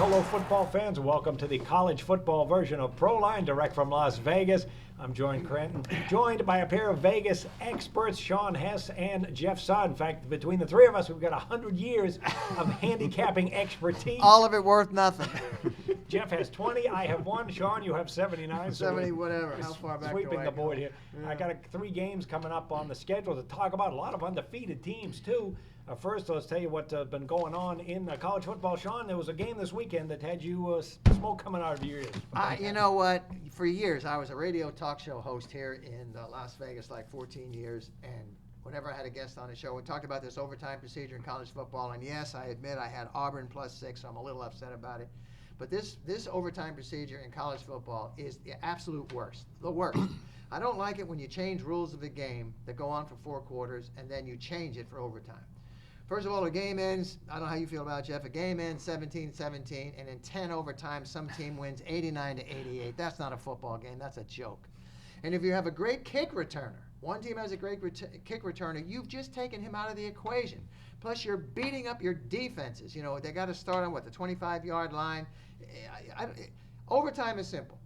hello, football fans. Welcome to the college football version of Proline, direct from Las Vegas. I'm John Cranton, joined by a pair of Vegas experts, Sean Hess and Jeff Saad. In fact, between the three of us, we've got 100 years of handicapping expertise. All of it worth nothing. Jeff has 20, I have 1. Sean, you have 79. 70, whatever. How far back sweeping do I the go? board here. Yeah. I got 3 games coming up on the schedule to talk about. A lot of undefeated teams, too. First, let's tell you what's been going on in college football. Sean, there was a game this weekend that had you smoke coming out of your ears. You know what? For years, I was a radio talk show host here in Las Vegas, like 14 years, and whenever I had a guest on the show, we talked about this overtime procedure in college football, and yes, I admit I had Auburn +6, so I'm a little upset about it. But this overtime procedure in college football is the absolute worst, the worst. I don't like it when you change rules of the game that go on for 4 quarters, and then you change it for overtime. First of all, a game ends, I don't know how you feel about it, Jeff, a game ends 17-17, and in 10 overtime, some team wins 89-88. That's not a football game, that's a joke. And if you have a great kick returner, one team has a great kick returner, you've just taken him out of the equation. Plus, you're beating up your defenses. You know, they got to start on, the 25-yard line. Overtime is simple.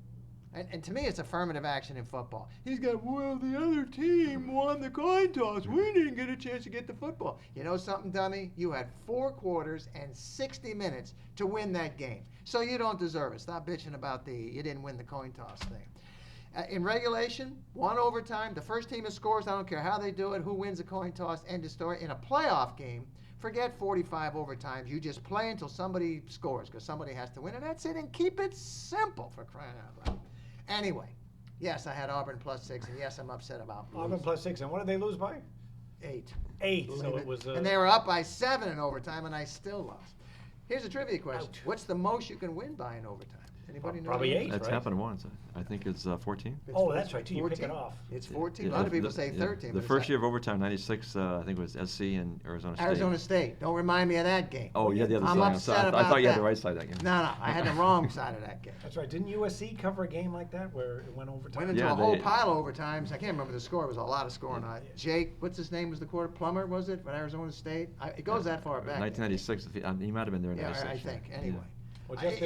And to me, it's affirmative action in football. He's got, well, the other team won the coin toss. We didn't get a chance to get the football. You know something, dummy? You had 4 quarters and 60 minutes to win that game. So you don't deserve it. Stop bitching about you didn't win the coin toss thing. In regulation, 1 overtime, the first team that scores, I don't care how they do it, who wins the coin toss, end of story. In a playoff game, forget 45 overtimes. You just play until somebody scores because somebody has to win, and that's it. And keep it simple, for crying out loud. Anyway, yes, I had Auburn +6, and yes, I'm upset about Auburn +6, and what did they lose by? 8. 8, so it was... and they were up by 7 in overtime, and I still lost. Here's a trivia question. Ouch. What's the most you can win by in overtime? Anybody know? Probably 8, That's right? happened once. I think it's 14. Oh, that's right, too. You pick 14. it off. It's 14. Yeah, A lot of people say 13. The first year of overtime, 96, I think it was SC and Arizona State. Arizona State. Don't remind me of that game. Oh, yeah, the other I'm side. upset I about thought you had that. the right side of that game. No, I had the wrong side of that game. That's right. Didn't USC cover a game like that where it went overtime? Went into Yeah, a whole they- pile of overtimes. I can't remember the score. It was a lot of scoring. Jake, what's his name was the quarter? Plummer, was it, for Arizona State? It goes that far back. 1996. He might have been there in Yeah, 96. I think. Anyway. Well, Jeff,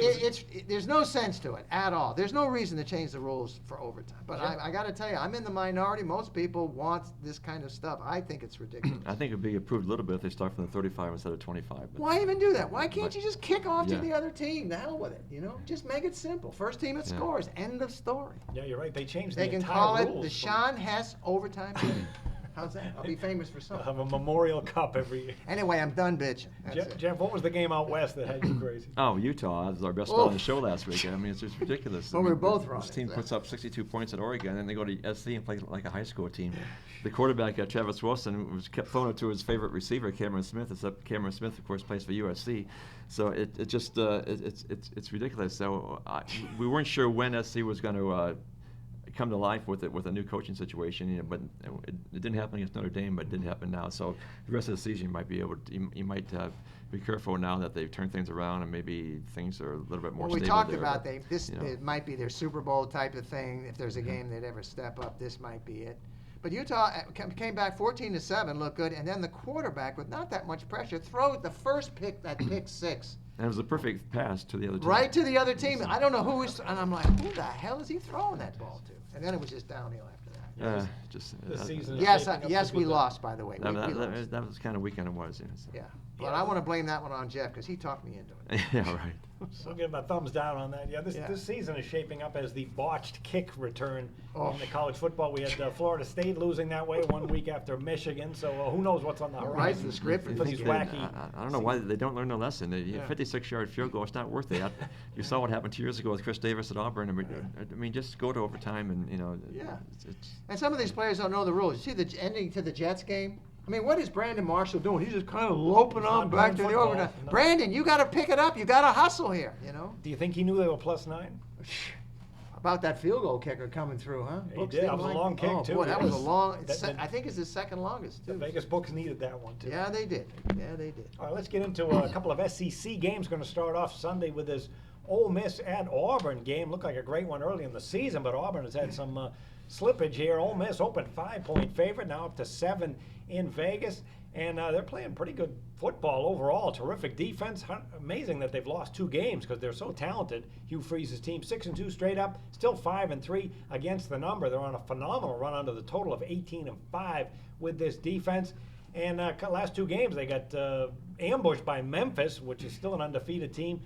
There's no sense to it at all. There's no reason to change the rules for overtime. But I got to tell you, I'm in the minority. Most people want this kind of stuff. I think it's ridiculous. I think it would be approved a little bit if they start from the 35 instead of 25. But Why even do that? Why can't But- you just kick off to Yeah. the other team? The hell with it, you know? Just make it simple. First team that Yeah. scores. End of story. Yeah, you're right. They changed They the can entire call it rules the from- Sean Hess overtime game. How's that? I'll be famous for They'll something. have a Memorial Cup every year. Anyway, I'm done bitching. That's it. Jeff, what was the game out west that had you crazy? Oh, Utah was our best bet on the show last week. I mean, it's just ridiculous. Well, I we mean, were both wrong. This team puts up 62 points at Oregon, and they go to SC and play like a high school team. The quarterback, Travis Wilson, kept throwing it to his favorite receiver, Cameron Smith. Except Cameron Smith, of course, plays for USC. So it's ridiculous. So we weren't sure when SC was going to come to life with a new coaching situation, you know, but it didn't happen against Notre Dame, but it didn't happen now. So the rest of the season, you might be able to, you might be careful now that they've turned things around and maybe things are a little bit more Well, we stable talked there, about but, it might be their Super Bowl type of thing. If there's a game they'd ever step up, this might be it. But Utah came back 14-7, looked good, and then the quarterback with not that much pressure throws the first pick, that pick 6. And it was a perfect pass to the other team. Right to the other team. I don't know who is, and I'm like, who the hell is he throwing that ball to? And then it was just downhill after that. The season is Yes, shaping up yes, to we be lost, by the way. That, We that, lost. that was the kind of weekend it was. You know, so. Yeah, but I want to blame that one on Jeff because he talked me into it. Yeah, right. We'll give him a thumbs down on that. Yeah, this season is shaping up as the botched kick return in the college football. We had Florida State losing that way 1 week after Michigan, so who knows what's on the horizon. Writes the script for for these these wacky. I don't know why they don't learn the lesson. A 56-yard field goal, it's not worth it. You saw what happened 2 years ago with Chris Davis at Auburn. I mean, just go to overtime and, you know. Yeah. It's And some of these players don't know the rules. You see the ending to the Jets game? I mean, what is Brandon Marshall doing? He's just kind of loping He's on not back playing to the football, overtime. no. Brandon, you got to pick it up. You got to hustle here, you know? Do you think he knew they were +9? About that field goal kicker coming through, huh? He Books did. That didn't was a like long it. kick, oh, too. Boy, that was a long. That- I think it's his second longest, The too. Vegas books needed that one, too. Yeah, they did. Yeah, they did. All right, let's get into a couple of SEC games. Going to start off Sunday with this Ole Miss at Auburn game. Looked like a great one early in the season, but Auburn has had some slippage here. Ole Miss opened 5-point favorite, now up to 7 in Vegas. And they're playing pretty good football overall. Terrific defense. Amazing that they've lost 2 games because they're so talented. Hugh Freeze's team 6-2 straight up, still 5-3 against the number. They're on a phenomenal run under the total of 18-5 with this defense. And last 2 games they got ambushed by Memphis, which is still an undefeated team.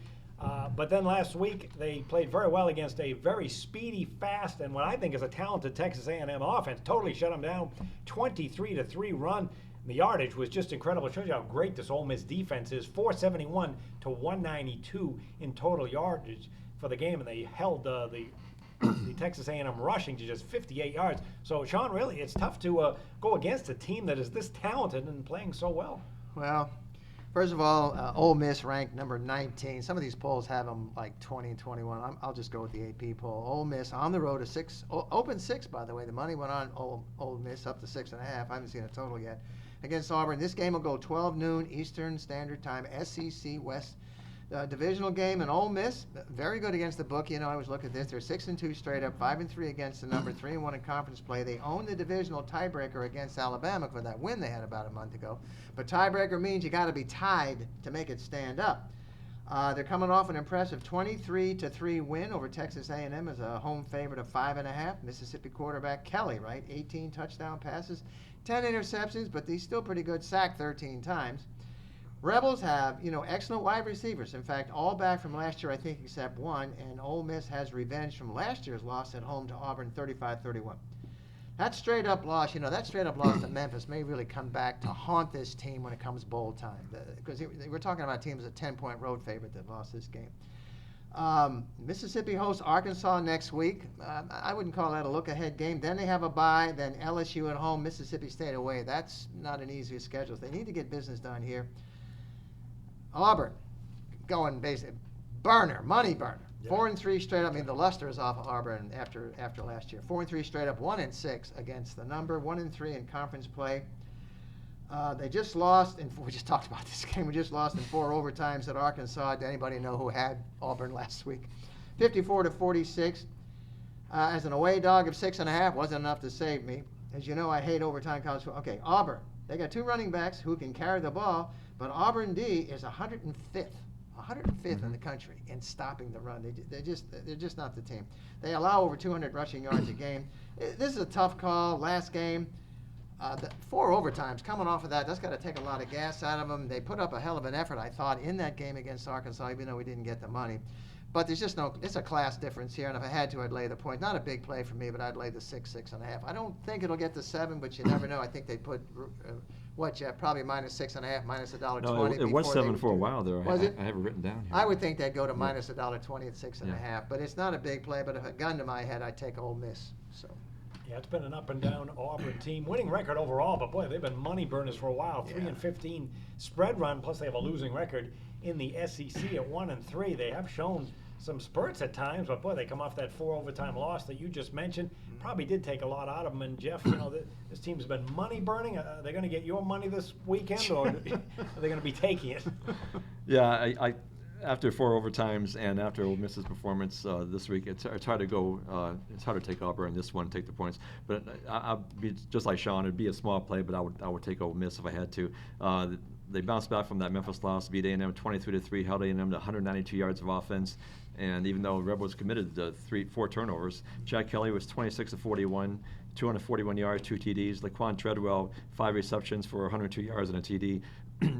But then last week they played very well against a very speedy, fast, and what I think is a talented Texas A&M offense. Totally shut them down. 23-3 run. The yardage was just incredible. It shows you how great this Ole Miss defense is. 471 to 192 in total yardage for the game, and they held the Texas A&M rushing to just 58 yards. So, Sean, really, it's tough to go against a team that is this talented and playing so well. Well, first of all, Ole Miss ranked number 19. Some of these polls have them like 20 and 21. I'll just go with the AP poll. Ole Miss on the road to 6, open 6, by the way. The money went on Ole Miss up to 6.5. I haven't seen a total yet. Against Auburn. This game will go 12 noon Eastern Standard Time, SEC West divisional game. And Ole Miss, very good against the book. You know, I always look at this. They're 6-2 straight up, 5-3 against the number, 3-1 in conference play. They own the divisional tiebreaker against Alabama for that win they had about a month ago. But tiebreaker means you got to be tied to make it stand up. They're coming off an impressive 23-3 win over Texas A&M as a home favorite of 5.5. Mississippi quarterback Kelly, right? 18 touchdown passes, 10 interceptions, but he's still pretty good. Sacked 13 times. Rebels have, excellent wide receivers. In fact, all back from last year, I think, except one. And Ole Miss has revenge from last year's loss at home to Auburn, 35-31. That straight up loss, that straight up loss to Memphis may really come back to haunt this team when it comes bowl time. Because we're talking about teams a 10-point road favorite that lost this game. Mississippi hosts Arkansas next week. I wouldn't call that a look-ahead game. Then they have a bye. Then LSU at home, Mississippi State away. That's not an easy schedule. They need to get business done here. Auburn, going basically money burner. Yeah. 4-3 straight up. I mean, the luster is off of Auburn after last year. 4-3 straight up, 1-6 against the number, 1-3 in conference play. They just lost, and we just talked about this game. We just lost in 4 overtimes at Arkansas. Did anybody know who had Auburn last week? 54-46. As an away dog of 6.5, wasn't enough to save me. As you know, I hate overtime college football. Okay, Auburn. They got 2 running backs who can carry the ball, but Auburn D is 105th in the country in stopping the run. They're just not the team. They allow over 200 rushing yards a game. This is a tough call. Last game. The 4 overtimes coming off of that's got to take a lot of gas out of them. They put up a hell of an effort, I thought, in that game against Arkansas, even though we didn't get the money. But there's just it's a class difference here, and if I had to, I'd lay the point. Not a big play for me, but I'd lay the 6.5. I don't think it'll get to 7, but you never know. I think they put, Jeff, probably minus 6.5, minus $1.20. No, it was 7 for a while there. Was it? I have it written down here. I would think they'd go to minus $1.20 at 6.5, but it's not a big play. But if a gun to my head, I'd take Ole Miss. So. Yeah, it's been an up and down Auburn team. Winning record overall, but boy, they've been money burners for a while. 3-15 spread run, plus they have a losing record in the SEC at 1-3. They have shown some spurts at times, but boy, they come off that 4 overtime loss that you just mentioned. Probably did take a lot out of them. And Jeff, this team's been money burning. Are they going to get your money this weekend, or are they going to be taking it? Yeah, I after 4 overtimes and after Ole Miss's performance this week, it's hard to go. It's hard to take Auburn in this one, take the points. But I'll be just like Sean. It'd be a small play, but I would take Ole Miss if I had to. They bounced back from that Memphis loss, beat A&M 23-3, held A&M to 192 yards of offense. And even though Rebels committed 4 turnovers, Jack Kelly was 26-41, 241 yards, 2 TDs. Laquan Treadwell, 5 receptions for 102 yards and a TD.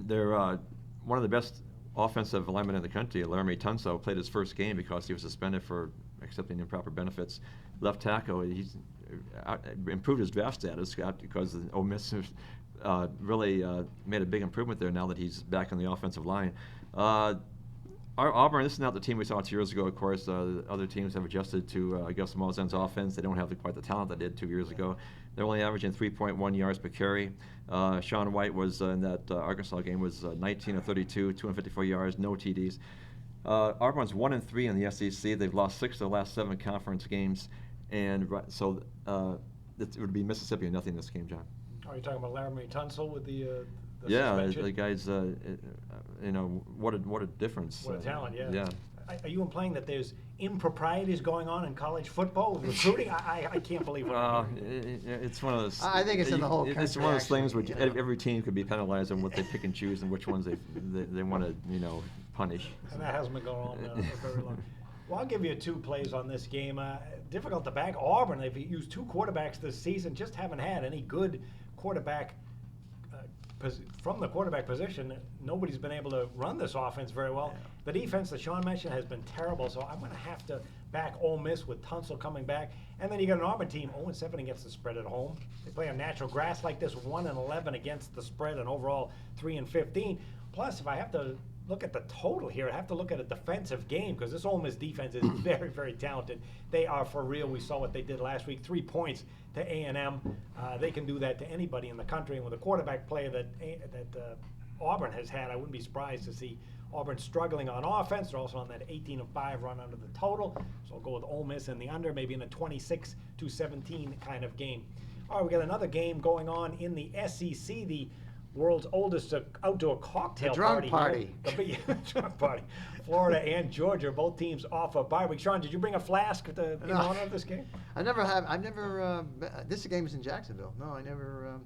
They're one of the best offensive linemen in the country. Laramie Tunso played his first game because he was suspended for accepting improper benefits. Left tackle, he's improved his draft status because Ole Miss really made a big improvement there now that he's back on the offensive line. Auburn, this is not the team we saw 2 years ago, of course. Other teams have adjusted to Gus Malzahn's offense. They don't have quite the talent they did 2 years ago. They're only averaging 3.1 yards per carry. Sean White was in that Arkansas game, was 19-32, 254 yards, no TDs. Auburn's 1-3 in the SEC. They've lost 6 of the last 7 conference games. And so it would be Mississippi and nothing in this game, John. Are you talking about Laramie Tunsil with the suspension? The guy's, what a difference. What a talent, yeah. Are you implying that there's improprieties going on in college football with recruiting? I can't believe it. Well, it's one of those. I think it's in the whole country. It's one of those things where actually, you know. every team could be penalized on what they pick and choose and which ones they want to punish. And that hasn't been going on for very long. Well, I'll give you 2 plays on this game. Difficult to back. Auburn, they've used 2 quarterbacks this season, just haven't had any good quarterback from the quarterback position. Nobody's been able to run this offense very well. Yeah. The defense that Sean mentioned has been terrible, so I'm going to have to back Ole Miss with Tunsil coming back. And then you got an Auburn team 0-7 against the spread at home. They play on natural grass like this, 1-11 against the spread, and overall 3-15. Plus, if I have to look at the total here, I have to look at a defensive game because this Ole Miss defense is very, very talented. They are for real. We saw what they did last week, 3 points to A&M. They can do that to anybody in the country, and with a quarterback play that Auburn has had, I wouldn't be surprised to see Auburn struggling on offense. They're also on that 18-5 run under the total, so I'll go with Ole Miss in the under, maybe in a 26-17 kind of game. All right, we got another game going on in the SEC, the world's oldest outdoor cocktail drunk party. The drunk party. Florida and Georgia, both teams off a bye week. Sean, did you bring a flask in honor of this game? I never have. I've never. This game is in Jacksonville. No, I never.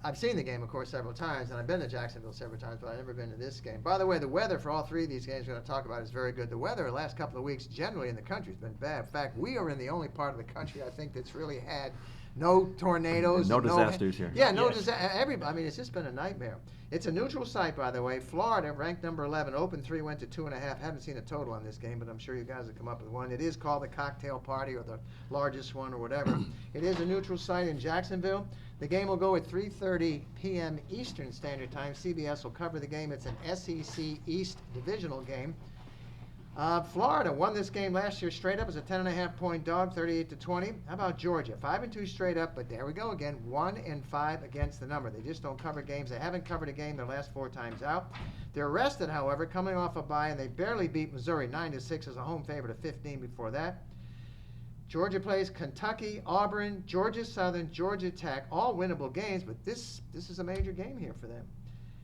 I've seen the game, of course, several times, and I've been to Jacksonville several times, but I've never been to this game. By the way, the weather for all 3 of these games we're going to talk about is very good. The weather the last couple of weeks generally in the country has been bad. In fact, we are in the only part of the country, I think, that's really had no tornadoes. No disasters here. Yeah, no Yes. disaster. I mean, it's just been a nightmare. It's a neutral site, by the way. Florida, ranked number 11, opened 3, went to 2.5. Haven't seen a total on this game, but I'm sure you guys have come up with one. It is called the cocktail party or the largest one or whatever. It is a neutral site in Jacksonville. The game will go at 3:30 p.m. Eastern Standard Time. CBS will cover the game. It's an SEC East divisional game. Florida won this game last year straight up as a 10.5-point dog, 38-20. How about Georgia? 5-2 straight up, but there we go again, 1-5 against the number. They just don't cover games. They haven't covered a game their last 4 times out. They're rested, however, coming off a bye, and they barely beat Missouri 9-6 as a home favorite of 15 before that. Georgia plays Kentucky, Auburn, Georgia Southern, Georgia Tech, all winnable games, but this is a major game here for them.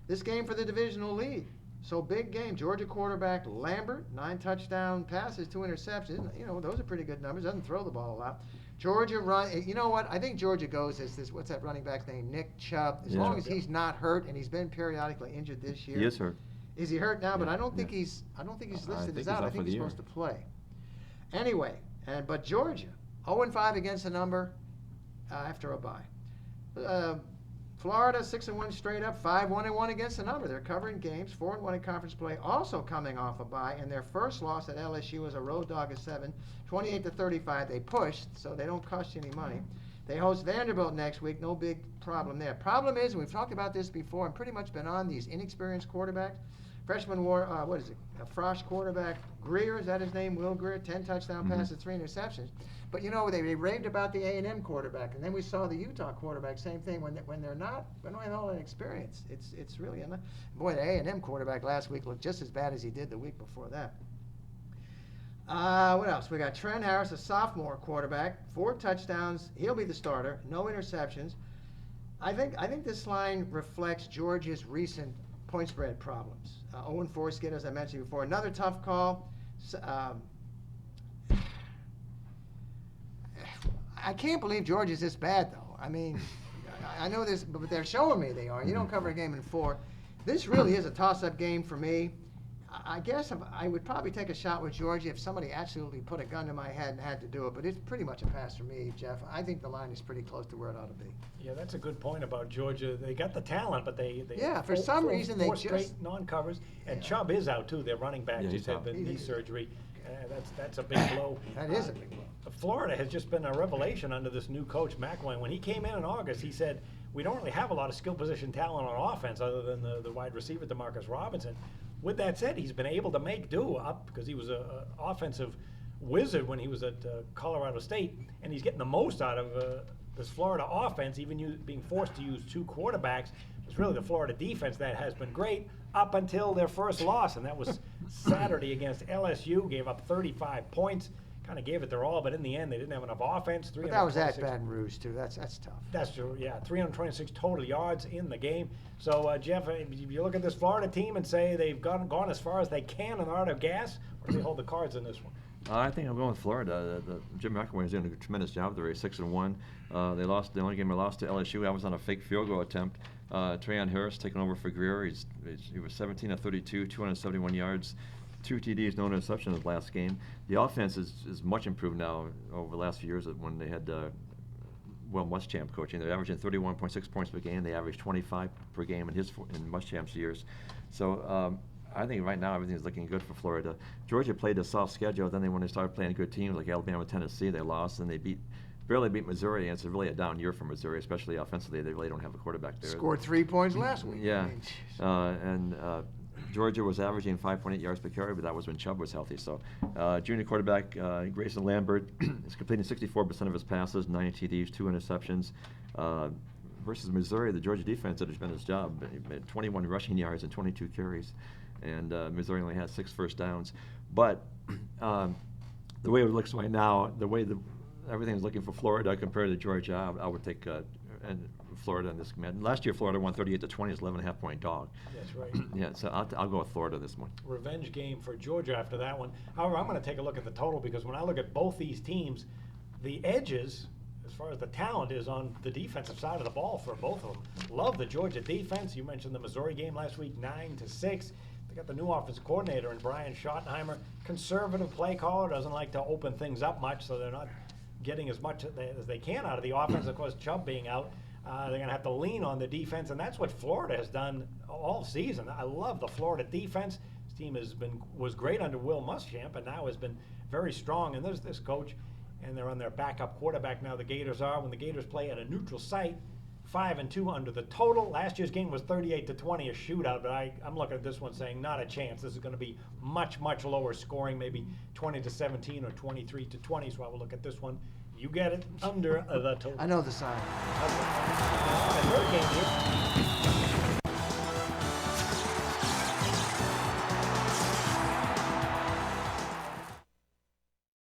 This game for the divisional lead. So big game. Georgia quarterback Lambert, 9 touchdown passes, 2 interceptions. You know, those are pretty good numbers. Doesn't throw the ball a lot. Georgia run. You know what? I think Georgia goes as this. What's that running back's name? Nick Chubb. As long as he's not hurt, and he's been periodically injured this year. He is hurt. Is he hurt now? Yeah, But I don't think yeah. he's. I don't think he's I listed think as he's out. out I for think the he's year. supposed to play. Anyway, but Georgia, 0-5 against the number after a bye. Florida 6-1 straight up, 5-1-1 against the number. They're covering games, 4-1 in conference play, also coming off a bye, and their first loss at LSU was a road dog of 7, 28-35. They pushed, so they don't cost you any money. They host Vanderbilt next week, no big problem there. Problem is, and we've talked about this before, and pretty much been on these inexperienced quarterbacks. Freshman a Frosh quarterback, Greer, is that his name? Will Greer, 10 touchdown passes, 3 interceptions. But you know, they raved about the A&M quarterback, and then we saw the Utah quarterback, same thing, when they're not, when they have all that experience. It's really, boy, the A&M quarterback last week looked just as bad as he did the week before that. What else? We got Trent Harris, a sophomore quarterback, 4 touchdowns. He'll be the starter, no interceptions. I think this line reflects Georgia's recent point spread problems. 0-4 skid, as I mentioned before. Another tough call. I can't believe Georgia's this bad, though. I mean, I know this, but they're showing me they are. You don't cover a game in 4. This really is a toss-up game for me. I guess I would probably take a shot with Georgia if somebody absolutely put a gun to my head and had to do it, but it's pretty much a pass for me, Jeff. I think the line is pretty close to where it ought to be. Yeah, that's a good point about Georgia. They got the talent, but they Yeah, for some reason they four just- straight non-covers, and Yeah. Chubb is out too. Their running back Yeah, just he's had out. the knee He's- surgery. That's a big blow. That is a big blow. Florida has just been a revelation under this new coach, McElwain. When he came in August, he said, we don't really have a lot of skill position talent on offense other than the wide receiver, DeMarcus Robinson. With that said, he's been able to make do up because he was an offensive wizard when he was at Colorado State, and he's getting the most out of this Florida offense, even being forced to use 2 quarterbacks. It's really the Florida defense that has been great up until their first loss, and that was Saturday against LSU. Gave up 35 points, kind of gave it their all, but in the end, they didn't have enough offense. But that was at Baton Rouge, too. That's tough. That's true, yeah. 326 total yards in the game. So, Jeff, you look at this Florida team and say they've gone as far as they can and they're out of gas, or do they hold the cards in this one? I think I'm going with Florida. Jim McElwain is doing a tremendous job. They're 6-1. They lost the only game they lost to LSU. I was on a fake field goal attempt. Trayon Harris taking over for Greer. He was 17 of 32, 271 yards, 2 TDs, no interceptions last game. The offense is much improved now over the last few years when they had Will Muschamp coaching. They're averaging 31.6 points per game. They averaged 25 per game in Muschamp's years. So I think right now everything's looking good for Florida. Georgia played a soft schedule. Then when they started playing good teams like Alabama, Tennessee, they lost, and they barely beat Missouri. And it's really a down year for Missouri, especially offensively. They really don't have a quarterback there. Scored 3 points last week. Yeah, and Georgia was averaging 5.8 yards per carry, but that was when Chubb was healthy. So junior quarterback Grayson Lambert is completing 64% of his passes, 9 TDs, 2 interceptions. Versus Missouri, the Georgia defense did a tremendous job. 21 rushing yards and 22 carries. And Missouri only has 6 first downs. But the way it looks right now, the way everything's looking for Florida compared to Georgia, I would take Florida in this match. Last year, Florida won 38-20 as 11.5-point dog. That's right. Yeah, so I'll go with Florida this one. Revenge game for Georgia after that one. However, I'm going to take a look at the total because when I look at both these teams, the edges, as far as the talent, is on the defensive side of the ball for both of them. Love the Georgia defense. You mentioned the Missouri game last week, 9-6. They got the new offensive coordinator in Brian Schottenheimer. Conservative play caller, doesn't like to open things up much, so they're not getting as much as they can out of the offense. Of course, Chubb being out, they're going to have to lean on the defense, and that's what Florida has done all season. I love the Florida defense. This team was great under Will Muschamp, and now has been very strong. And there's this coach, and they're on their backup quarterback now. The Gators are. When the Gators play at a neutral site, 5-2 under the total. Last year's game was 38-20, a shootout, but I'm looking at this one saying not a chance. This is going to be much lower scoring, maybe 20-17 or 23-20. So I will look at this one. You get it under the total. I know the sign. Third game here.